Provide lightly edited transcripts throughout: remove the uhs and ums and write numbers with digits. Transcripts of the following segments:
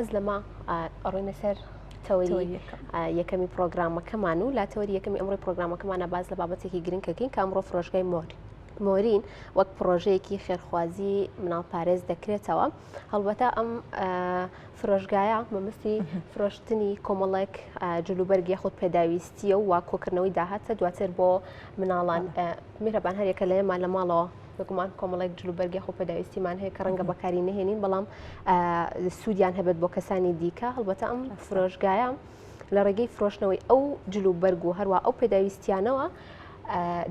از لما ئەڕۆینە سەر تەوەری یەکەمی پرۆگرامەکەمان و لا تەوەری یەکەمی ئەمڕۆی پرۆگرامەکەمانە باز لە بابەتێکی گرنگەکەین کە ئەمڕۆ فرۆشگای مۆرین وەک پرۆژەیەکی خێرخوازی مناڵپارێز دەکرێتەوە. هەڵبەتە ئەم فرۆشگایە مەبەستی فرۆشتنی کۆمەڵێک جلوبەرگ یاخود پێداویستیە و وا کۆکردنەوەی داهاتە دواتر بۆ مناڵان. میرەبان هەر یەکە لە ئێمان لە ماڵەوە بگومان کۆمەڵێک جلوبەرگی خۆ پێداویستیمان هەیە کە ڕەنگە بەکاری نەهێنین بەڵام سوودیان هەبێت بۆ کەسانی دیکە. هەڵبەتە ئەم فرۆشگایە لە ڕێگەی فرۆشتنەوەی ئەو جلوبەرگ و هەروە ئەو پێداویستیانەوە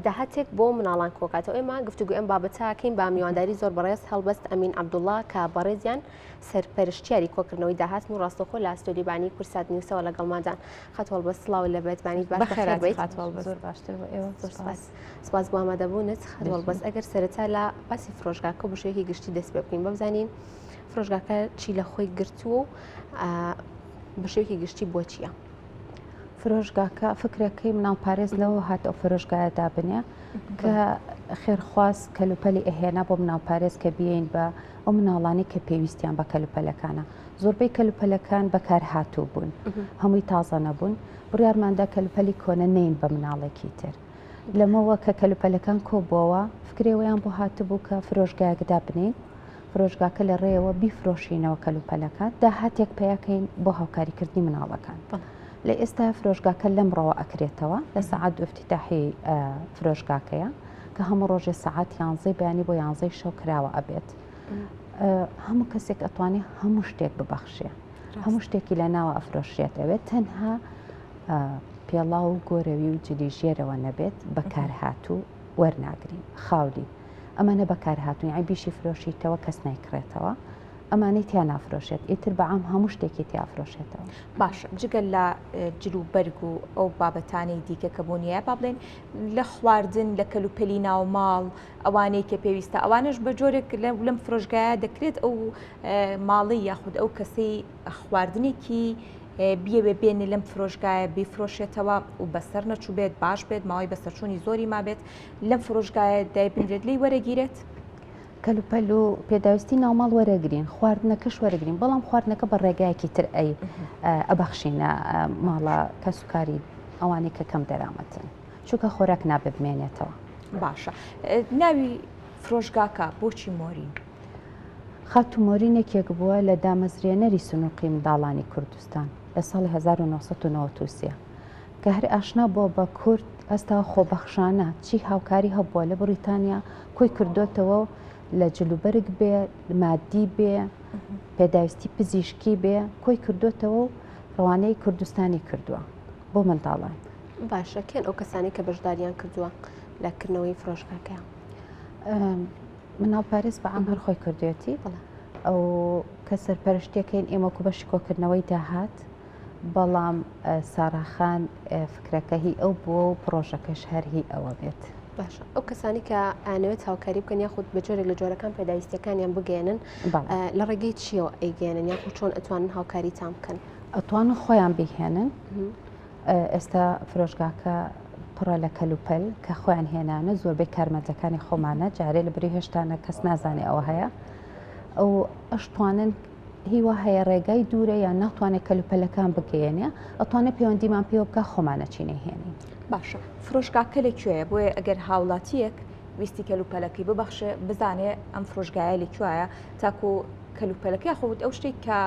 داهاتێک بۆ مناڵان کۆکاتەوە. ئێمە گفتوگو ئەم بابەتاکەین با میوانداری زۆر بەڕێز هەڵبەست ئەمین عەبدوڵڵا کە بەڕێزیان سەرپەرشتیاری کۆکردنەوەی داهات و ڕاستەوخۆ لە ئەستۆدیۆبانی کورسات نیوسەوە لەگەڵمانجان. خەت هەڵبەست سڵاو لە بێتبانی بەخێر بیت. زۆر باشتر بۆ ئێوە سپاس بۆ ئامادەبوونت. خەت هەڵبەست ئەگەر سەرەتا لە باسی فرۆشگاکە بە شێوەیەکی گشتی دەست پێ بکەین بەبزانین فرۆشگاکە چی لە خۆی گرتووە و بە شێوەیەکی گشتی بۆ چییە؟ فرۆشگاکە فکرەکەی مناڵپارێز لەوە هات ئەو فرۆشگایە دابنێ کە خێرخواز کەلوپەلی ئەهێنا بۆ مناڵپارێز کە بیەین بە ئەو مناڵانی کە پێویستیان بە کەلوپەلەکانە. زۆربەی کەلوپەلەکان بەکار هاتوو بوون، هەمووی تازە نەبوون. بڕیارماندا کەلوپەلی کۆنە نین بە مناڵێکی تر. لەمەوە کە کەلوپەلەکان کۆبووەوە فکرێوەیان بۆ هاتبوو کە فرۆشگایەک دابنین، فرۆشگاکە لە ڕێەوە بیفرۆشینەوە کەلوپەلەکان داهاتێک پێیاکەین بۆ هاوکاریکردنی مناڵەکان. لە ئێستا فرۆشگاکە لەمڕەوە ئەکرێتەوە لە سەعات ئفتتاحی فرۆشگاکەیە کە هەموو ڕۆژێ سەعات 11 بەیانی بۆ 11 شەو کراوە ئەبێت. هەموو کەسێک ئەتوانێت هەموو شتێک ببەخشێ، هەموو شتێکی لە ناوە ئەفرۆشێت ئەوێت تەنها پێڵاو و گۆرەوی و جلیژێرەوە نەبێت بەکار هاتوو وەرناگرین. خاولی ئەمانە بەکار هاتوون یعنی بیشی فرۆشیتەوە کەس نایکڕێتەوە، ئەمانەی تیا نافرۆشێت ئیتر بەعام هەموو شتێکی تیافرۆشێتەوە. باش جگەل لە جلوبەرگ و ئەو بابەتانەی دیکە کە بوونیە با بڵێن لە خواردن لە کەلوپەلی ناوماڵ ئەوانەی کە پێویستە ئەوانش بە جۆرێک لەم فرۆشگایە دەکرێت ئەو ماڵی یاخود ئەو کەسەی خواردنێکی بیەوێ بێنێ لەم فرۆشگایە بیفرۆشێتەوە و بەسەر نەچوو بێت باش بێت ماوەی بەسەرچوونی زۆری ما بێت لەم فرۆشگایە دایبنرێت لی وەرەگیرێت. کەلوپەل و پێداویستی ناوماڵ وەرەگرین، خواردنەکەش وەرەگرین، بەڵام خواردنەکە بە ڕێگایەکی تر ئەبەخشینە ماڵە کەسوکاری ئەوانەی کە کەم دەرامەتن چونکە خۆراک ناببمێنێتەوە. باشە ناوی فرۆشگاکە بۆچی مۆرین؟ خاتو مۆرینێکێک بووە لە دامەزرێنەری سنووقی منداڵانی کوردستان لە ساڵی 1993 کە هەر ئاشنا بۆ بە کورد ئەستا خۆبەخشانە چی هاوکاری هەبووە لە بریتانیا کۆی کردوتەوە لە جلوبەرگ بێ مادی بێ پێداویستی پزیشکی بێ کۆی کردوتەوە و ڕەوانەی کوردستانی کردووە بۆ منداڵان. باشە کێن ئەو کەسانی کە بەشداریان کردووە لەکردنەوەی فرۆشگاکە؟ مناڵپارێز بەعام هەر خۆی کردوێتی ئەو کە سەرپەرشتیەکەین ئێمە کو بەشی کۆکردنەوەی داهات، بەڵام ساراخان فکرەکە هی ئەو بووە و پرۆژەکەش هەرهی ئەوە بێت. باشە ئەو کەسانی کە ئەنەوێت هاوکاری بکەن یاخود بە جۆرێک لە جۆرەکان پێداویستەکانیان بگەێنن لە ڕێگەی چیەوە ئەیگەێنن یاخود چۆن ئەتوانن هاوکاری تام بکەن؟ ئەتوانن خۆیان بهێنن. ئێستا فرۆشگاکە پڕە لە کەلوپەل کە خۆیان هێنانە زۆربەی کارمەندەکانی خۆمانە جارێ لە بری هێشتانە کەس نازانێ ئەوە هەیە ئەو ئەشتوانن هیوا هەیە ڕێگای دوورە یان ناتوانێت کەلوپەلەکان بگەێنێ ئەتوانێت پەیوەندیمان پێوە بکە خۆمانە چینەهێنین. باشە فرۆشگاکە لەکوێیە بۆیە ئەگەر هاوڵاتیەک ویستی کەلوپەلەکەی ببەخشێ بزانێ ئەم فرۆشگایە لەکوایە تاکو کەلوپەلەکەی خۆت ئەو شتێک کە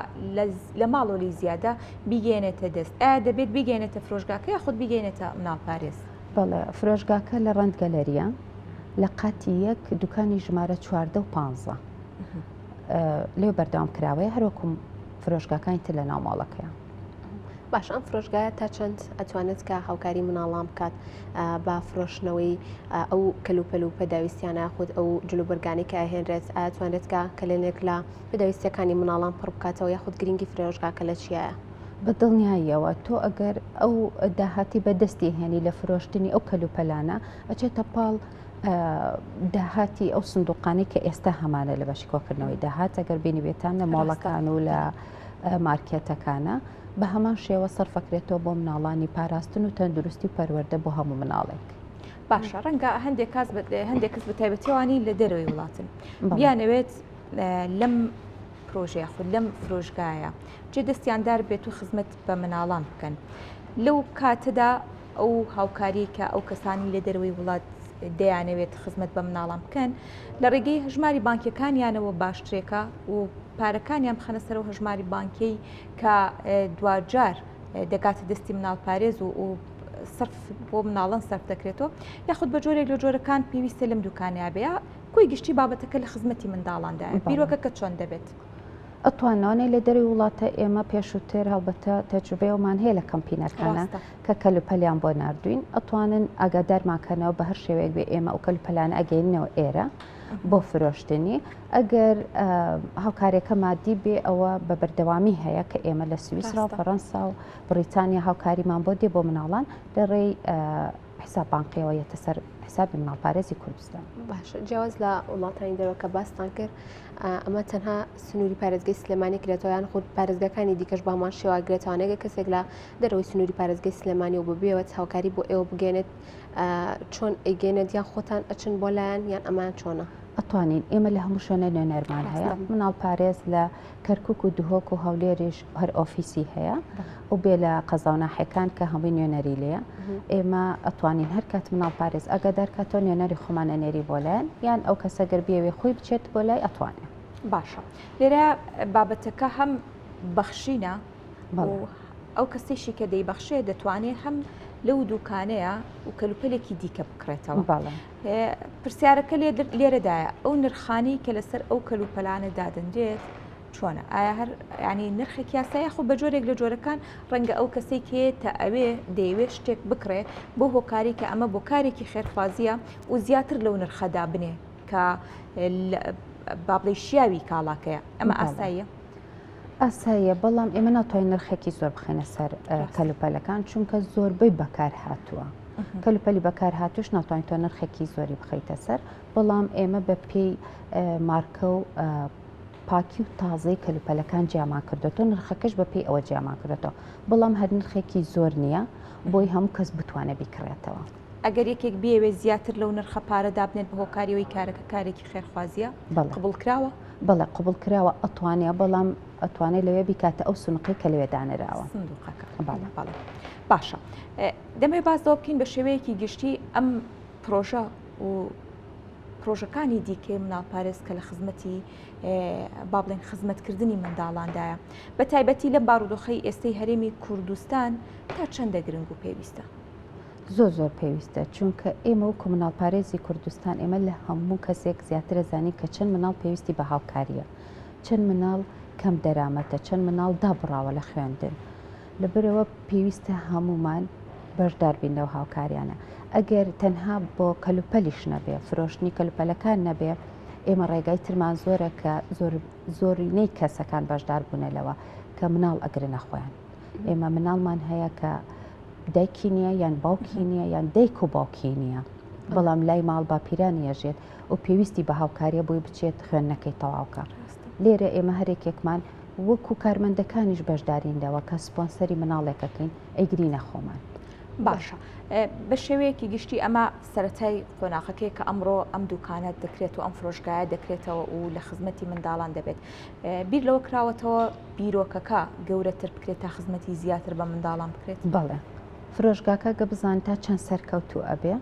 لە ماڵۆلی زیادە بیگەێنێتە دەست ئایا دەبێت بیگەێنێتە فرۆشگاکە یاخود بیگەێنێتە مناڵپارێز؟ بەڵێ فرۆشگاکە لە ڕەنگەلەریە لە قاتی یەک دوکانی ژمارە 14 و 15 لێو بەردەوام کراوەیە هەروەکو فرۆشگاکانی تر لە ناوماڵەکەیە. باش ئەم فرۆشگایە تا چەند ئەتوانێت کە هاوکاری مناڵان بکات با فرۆشتنەوەی ئەو کەلوپەل و پێداویستیانە خود ئەو جلوبەرگانی کە ئاهێنرێت ئەتوانێت کە کلێنێک لە پێداویستەکانی مناڵان پڕ بکاتەوە یاخود گرنگی فرۆشگاکە لە چیایە؟ بە دڵنیاییەوە تۆ ئەگەر ئەو داهاتی بەدەستی هێنی لە فرۆشتنی ئەو کەلوپەلانە ئەچێتە پاڵ داهاتی ئەو سندوقانی کە ئێستا هەمانە لە بەشی کۆکردنەوەی داهات ئەگەر بینی بێتان لە ماڵەکان و لە مارکێتەکانە بە هەمان شێوە سەرفەکرێتەوە بۆ مناڵانی پاراستن و تەندروستی و پەروەردە بۆ هەموو مناڵێک. باشە ڕەنگە هەندێک کەس بە تایبەتیوانی لە دەروی وڵاتن بیانەوێت لەم پرۆژەیە خود لەم فرۆژگایە جێ دەستیاندار بێت و خزمەت بە مناڵان بکەن لەو کاتەدا ئەو هاوکاری کە ئەو کەسانی لە دەروی وڵات دەیانەوێت خزمەت بە مناڵان بکەن لە ڕێگەی هەژماری بانکیەکانیانەوە باشترێکە و پارەکانیان بخەنە سەر و هەژماری بانکی کە دوجار دەکاتە دەستی مناڵ پارێز و سرف بۆ مناڵان سەرف دەکرێتەوە یاخود بە جۆرێک لە جۆرەکان پێویستە لەم دوکانیا بێ کۆی گشتی بابەتەکە لە خزمەتی منداڵاندایە بیرۆکە کە چۆن دەبێت ئەتوانانەی لە دەروی وڵاتە ئێمە پێشووتر هەڵبەتە تەجروبەیەمان هەیە لە کەمپینەکانە کە کەلوپەلیان بۆ نردوین ئەتوانن ئاگادارماکەنەوە بە هەر شێوەیەک بێ ئێمە ئەو کەلوپەلانە ئەگەینەوە ئێرە بۆ فرۆشتنی ئەگەر هاوکارێکە مادی بێ ئەوە بە بەردەوامی هەیە کە ئێمە لە سویسرا و فەڕەنسا و بریتانیا هاوکاریمان بۆ دێ بۆ مناڵان لەڕێی حساب بانقیەوە یەتە سەر حسابی مناڵپارێزی کوردستان باش جیاواز لە وڵاتانی دەرەوە کە باستان کرد ئەمە تەنها سنووری پارێزگای سلێمانی کرێتەوەیان خود پارێزگەکانی دیکەش بامان شێواگرێتوانەگە کەسێک لە دەرەوەی سنووری پارێزگای سلێمانی و ببێەوە هاوکاری بۆ ئێوە بگەێنێت چۆن ئەیگەێنێت یان خۆتان ئەچن بۆ لایەن یان ئەمان چۆنە ئەتوانین ئێمە لە هەموو شوێنە نوێنەرمان هەیە مناڵ پارێز لە کەرکک و دوهۆک و هەولێریش هەر ئۆفیسی هەیە و بێ لە قەزاوناحەکان کە هەمووی نوێنەری لێە ئێمە ئەتوانین هەر کات مناڵ پارێز ئەگەدار کاتۆ نوێنەری خۆمانە نێری بۆ لایەن یان ئەو کەسە گەربیەوێ خۆی بچێت بۆ لای ئەتوانێت باشە لێرە بابەتەکە هەم بەخشینە ئەو کەسێکی کە دەیبەخشێ دەتوانێت هەم لەو دوکانەیە و کەلوپەلێکی دیکە بکڕێتەوە پرسیارەکە لێرەدایە ئەو نرخانی کە لەسەر ئەو کەلوپەلانە دادەنرێت چۆنە ئایا هەر ینی نرخێک یاسایە خۆ بە جۆرێک لە جۆرەکان ڕەنگە ئەو کەسێک هەیە تا ئەوێ دەیەوێت شتێک بکڕێ بۆ هۆکاری کە ئەمە بۆ کارێکی خێرخوازیە و زیاتر لەو نرخەدا بنێ کە بابڵی شیاوی کاڵاکەیە ئەمە ئاساییە ئاساییە بەڵام ئێمە ناتوانین نرخێکی زۆر بخێنە سەر کەلوپەلەکان چونکە زۆربەی بەکار هاتووە کەلوپەلی بەکار هاتوش ناتوانین تۆ نرخێکی زۆری بخەیتە سەر بەڵام ئێمە بە پێی مارکە و پاکی و تازەی کەلوپەلەکان جیامان کردێتەوە نرخەکەش بە پێی ئەوە جیامان کردێتەوە بەڵام هەر نرخێکی زۆر نییە بۆی هەموو کەس بتوانێت بیکڕێتەوە ئەگەر یەکێک بێوێ زیاتر لەو نرخە پارەدا بنێت بە هۆکاریەوەی کارەکە کارێکی خێرخوازیە قبول کراوە بەڵێ قبول کراوە ئەتوانێت بەڵام ئەتوانێت لەوێ بیکاتە ئەو سنوقی کە لەوێ دانراوە باشە دەمێ باسەوە بکەین بە شێوەیەکی گشتی ئەم پرۆژە و پرۆژەکانی دیکەی مناڵپارێز کە لە خزمەتی با بڵێن خزمەتکردنی منداڵاندایە بە تایبەتی لە بارودۆخەی ئێستەی هەرێمی کوردستان تا چەندە گرنگ و پێویستە زۆر پێویستە چونکە ئێمە و کۆمناڵپارێزی کوردستان ئێمە لە هەموو کەسێک زیاترە زانی کە چەند مناڵ پێویستی بە هاوکاریە چەند مناڵ کەم دەرامەتە چەند مناڵ دابڕاوە لە خوێندن لەبەرەوە پێویستە هەمومان بەشدار بین لەو هاوکاریانە ئەگەر تەنها بۆ کەلوپەلیش نەبێ فرۆشتنی کەلوپەلەکان نەبێ ئێمە ڕێگای ترمان زۆرە کە زۆرینەی کەسەکان بەشدار بوونەلەوە کە مناڵ ئەگرنە خۆیان ئێمە مناڵمان هەیە کە دایکی نییە یان باوکی نییە یان دایک و باوکی نییە بەڵام لای ماڵ باپیرانی ئەژێت و پێویستی بە هاوکاریە بۆی بچێت خوێندنەکەی تەواوکە لێرە ئێمە هەرێکێکمان وەکو کارمەندەکانیش بەشدارینەوە کە سپۆنسەری مناڵێکەکەین ئەیگرینە خۆمان باشە بە شێوەیەکی گشتی ئەمە سەرەتای قۆناغەکەی کە ئەمڕۆ ئەم دوکانات دەکرێت و ئەم فرۆشگایە دەکرێتەوە و لە خزمەتی منداڵان دەبێت بیر لەوە کراوەتەوە بیرۆکەکە گەورەتر بکرێت تا خزمەتی زیاتر بە منداڵان بکرێت بەڵێ فرۆشگاکە گە بزان تا چەند سەرکەوتو ئەبێ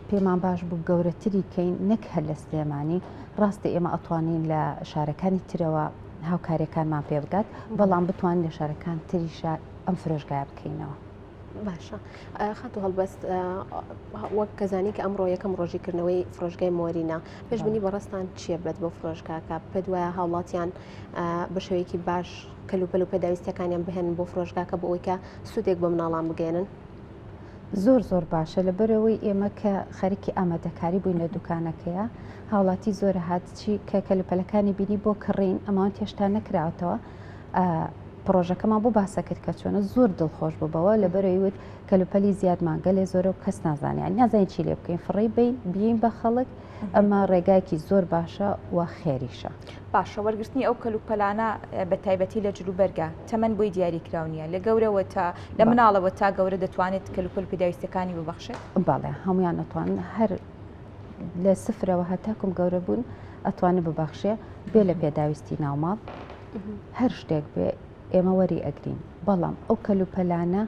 پێمان باش بوو گەورەتری کەین نەک هەر لە سلێمانی ڕاستی ئێمە ئەتوانین لە شارەکانی ترەوە هاوکاریەکانمان پێ بگات بەڵام بتوانین لە شارەکان تریشە ئەم فرۆشگایە بکەینەوە باشە خەت و هەڵبەست وەک کەزانی کە ئەمڕۆ یەکەم ڕۆژیکردنەوەی فرۆشگای مۆرینە پێشبنی بەڕستان چییە بێت بۆ فرۆشگاکە پێت وایە هاوڵاتیان بە شێوەیەکی باش کەلوپەل و پێداویستەکانیان بهێن بۆ فرۆشگاکە بۆ ئەوی کە سوودێک بە مناڵان بگەێنن زۆر باشە لەبەرەوەی ئێمە کە خەریکی ئامادەکاری بووین لە دوکانەکەیە هاوڵاتی زۆرە هاتچی کە کەلوپەلەکانی بینی بۆ کڕین ئەماوان تێشتا نەکراوەتەوە پرۆژەکەمان بۆ باسە کرد کە چۆنە زۆر دڵخۆش بووبەوە لەبەرەوەی کەلوپەلی زیادمانگە لێ زۆرە و کەس نازانیان نازانین چی لێ بکەین فڕی بین بە خەڵک ئەمە ڕێگایکی زۆر باشە و خێریشە باشە وەرگرتنی ئەو کەلوپەلانە بە تایبەتی لە جلوبەرگە تەمەەن بۆی دیاریکراونیە لە گەورەوە تا لە مناڵەوە تا گەورە دەتوانێت کەلوپەل پێداویستەکانی ببەخشێت باڵێ هەمویان نەتوانن هەر لە سفرەوە هەتاکم گەورە بوون ئەتوانێت ببەخشێ بێ لە پێداویستی ناوماڵ هەر شتێک بێ ئێمە وەری ئەگرین بەڵام ئەو کەلوپەلانە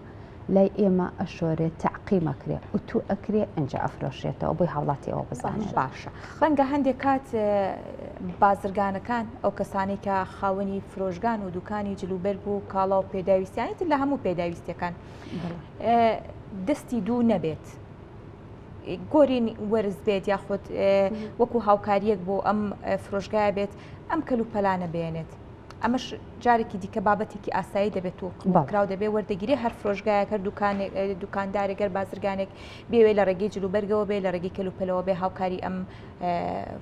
لای ئێمە ئەشۆرێت تعقیمەکرێ و تو ئەکرێ ئەنجە ئەفرۆشێتەوە بۆی هاوڵاتی ئەوە بزانێت باشە ڕەنگە هەندێک کات بازرگانەکان ئەو کەسانی کە خاوەنی فرۆژگان و دوکانی جلوبەرگ و کاڵا و پێداویستیانیت لە هەموو پێداویستەکان دەستی دوو نەبێت گۆری وەرز بێت یاخود وەکو هاوکاریەک بۆ ئەم فرۆژگایە بێت ئەم کەلوپەلانە بێنێت ئەمەش جارێکی دیکە بابەتێکی ئاسایی دەبێت و کرااو دەبێت وەردەگیری هەر فرۆژگایە کە دوکاندارێگەر بازرگانێک بێوێ لە ڕێگەی جلوبەرگەوە بێ لە ڕێگەی کەلوپەلەوە بێ هاوکاری ئەم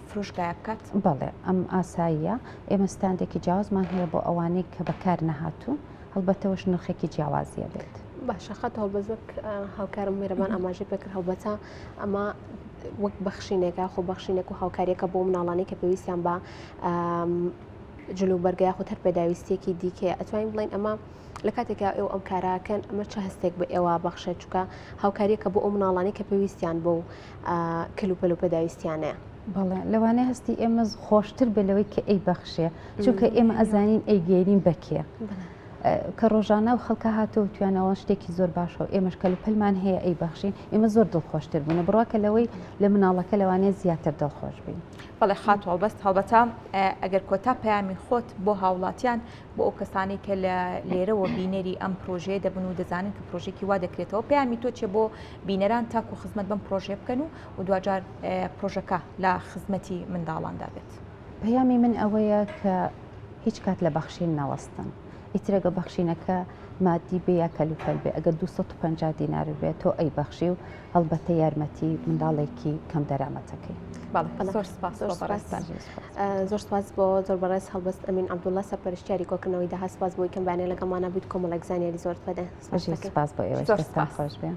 فرۆژگایە بکات بەڵێ ئەم ئاساییە ئێمە ستاندێکی جیاوازمان هەیە بۆ ئەوانەی کە بەکار نەهاتوون هەڵبەتەوەش نرخێکی جیاوازیە بێت باشە خەت هەڵبەزەک هاوکارم میێرەبان ئاماژە پێکرد هەڵبەتە ئەمە وەک بەخشینێکە خۆ بەخشینێک و هاوکاریەکە بۆ مناڵانی کە پێویستیان بە جلوبەرگای خۆ هەر پێداویستێکی دیکە ئەتوانین بڵین ئەمە لە کاتێکا ئێوە ئەم کاراکەن ئەمە چه هەستێک بە ئێوە بەخشە چووکە هاوکاریەکە بۆ ئەو مناڵانی کە پێویستیان بۆ کەلوپەل و پێداویستیانەیە بەڵێ لەوانەیە هەستی ئێمە خۆشتر بێلەوەی کە ئەی بەخشێ چونکە ئێمە ئەزانین ئەیگەێنین بەکێ کە ڕۆژانە و خەڵکە هاتووە توانەوە شتێکی زۆر باشەوە ئێمەش کەلوپەلمان هەیە ئەی بەخشین ئێمە زۆر دڵخۆشتر بوون بڕواکە لەوەی لە مناڵەکە لەوانەیە زیاتر دڵخۆش بین بەڵێ خات هەڵبەست هەڵبەتە ئەگەر کۆتا پەیامی خۆت بۆ هاوڵاتیان بۆ ئەو کەسانی کە لە لێرەوە بینەری ئەم پرۆژەیە دەبن و دەزانن کە پرۆژێکی وا دەکرێتەوە پەیامی تۆ چێ بۆ بینەران تاکو خزمەت بەم پرۆژێ بکەن و دوجار پرۆژەکە لە خزمەتی منداڵاندا بێت پەیامی من ئەوەیە کە هیچ کات لە بەخشین نەوەستن ئیترەگە بەخشینەکە مادی بێ یا کەلوپەل بێ ئەگەر 250 دینار بێت تۆ ئەی بەخشی و هەڵبەتە یارمەتی منداڵێکی کەم دەرامەتەکەی زۆر سپاس بۆ زۆر بەڕێز هەڵبەست ئەمین عەبدوڵڵا سەرپەرشتیاری کۆکردنەوەی داهات سپاس بۆی کەم بانێ لەگەڵمانە بوویت کۆمەڵێک زانیاری زۆرت بەدە سپاس بۆ ئێوەش دەستان خۆش بێ